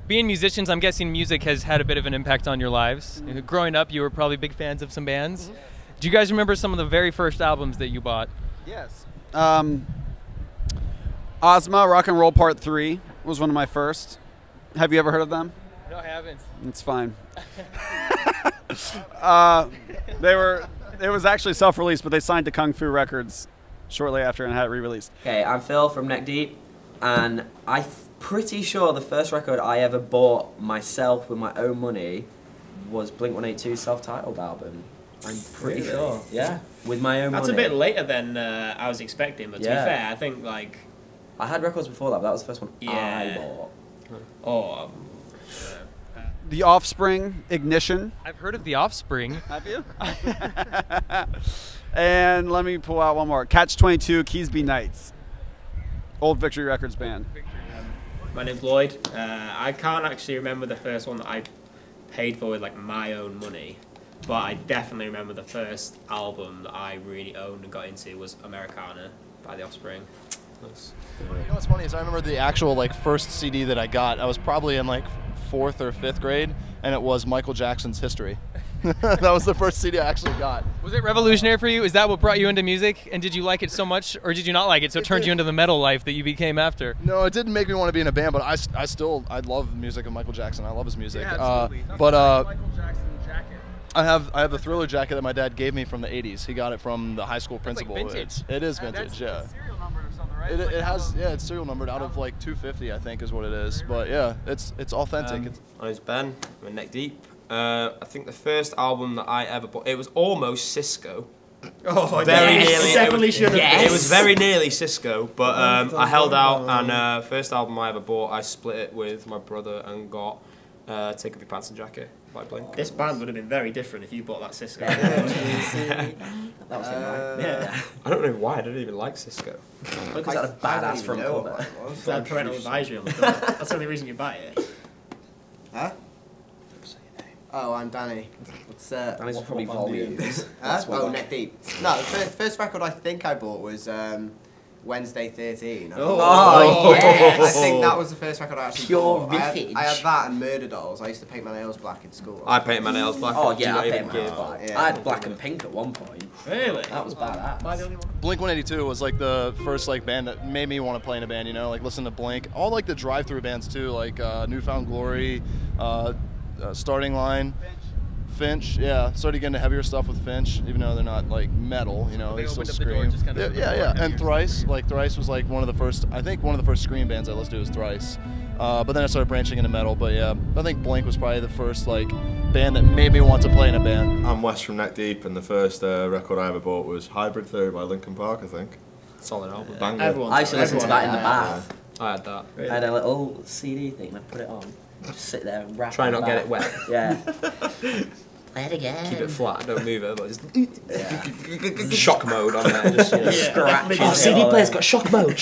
Being musicians, I'm guessing music has had a bit of an impact on your lives. Growing up, you were probably big fans of some bands. Do you guys remember some of the very first albums that you bought? Yes. Ozma, Rock and Roll Part 3 was one of my first. Have you ever heard of them? No, I haven't. It's fine. It was actually self-released, but they signed to Kung Fu Records shortly after and had it re-released. Okay, I'm Phil from Neck Deep, and I'm pretty sure the first record I ever bought myself with my own money was Blink-182's self-titled album. I'm pretty sure. Yeah, with my own money. That's a bit later than I was expecting, but to be fair, I think like... I had records before that, but that was the first one Yeah. I bought. Oh, The Offspring, Ignition. I've heard of The Offspring. Have you? And let me pull out one more. Catch-22, Keysby Nights. Old Victory Records band. my name's Lloyd. I can't actually remember the first one that I paid for with like my own money, but I definitely remember the first album that I really owned and got into was Americana by The Offspring. You know what's funny is I remember the actual like first CD that I got. I was probably in like 4th or 5th grade, and it was Michael Jackson's History. That was the first CD I actually got. Was it revolutionary for you? Is that what brought you into music? And did you like it so much, or did you not like it, so it turned you into the metal life that you became after? No, it didn't make me want to be in a band, but I love the music of Michael Jackson. I love his music. Yeah, absolutely. Michael Jackson jacket. I have the Thriller jacket that my dad gave me from the '80s. He got it from the high school principal. Like vintage. It is vintage, yeah. Serial numbered or something, right? It has, yeah, it's serial numbered out of like 250, I think, is what it is. But yeah, it's authentic. My name's Ben. I'm in Neck Deep. I think the first album that I ever bought, it was almost Cisco. Oh, Very yes. nearly. Definitely should have been. It was very nearly Cisco, but I held out, and first album I ever bought, I split it with my brother and got Take Off Your Pants and Jacket by Blink. This band would have been very different if you bought that Cisco. That was him, right? Yeah. I don't know why, I didn't even like Cisco. Because that a badass front cover. It's like parental advisory on the cover. That's the only reason you buy it. Huh? Oh, I'm Danny. What's Danny's probably volumes. Huh? Oh, Neck Deep. No, the first record I think I bought was Wednesday 13. Oh, yes. I think that was the first record I actually Pure bought. vintage. I had that and Murder Dolls. I used to paint my nails black in school. I painted my nails black. Oh Do yeah, not I even painted my nails give. black. Yeah. I had black and pink at one point. Really? That was badass. Am I the only one? Blink-182 was like the first like band that made me want to play in a band. You know, like listen to Blink. All like the drive-through bands too, like Newfound Glory, Starting Line. Finch, yeah, started getting into heavier stuff with Finch, even though they're not like metal, you know, they still scream. Yeah, and Thrice, Thrice was like one of the first, I think one of the first scream bands I listened to was Thrice. But then I started branching into metal, but yeah, I think Blink was probably the first like band that made me want to play in a band. I'm Wes from Neck Deep, and the first record I ever bought was Hybrid Theory by Linkin Park, I think. Solid album. Banger. I used to listen to that in the bath. I had that. I had a little CD thing and I put it on. Just sit there and rap. Try not get it wet. Yeah. Play it again. Keep it flat, don't move it, but just shock mode on there. Just, Scratch. Oh, CD player's got shock mode.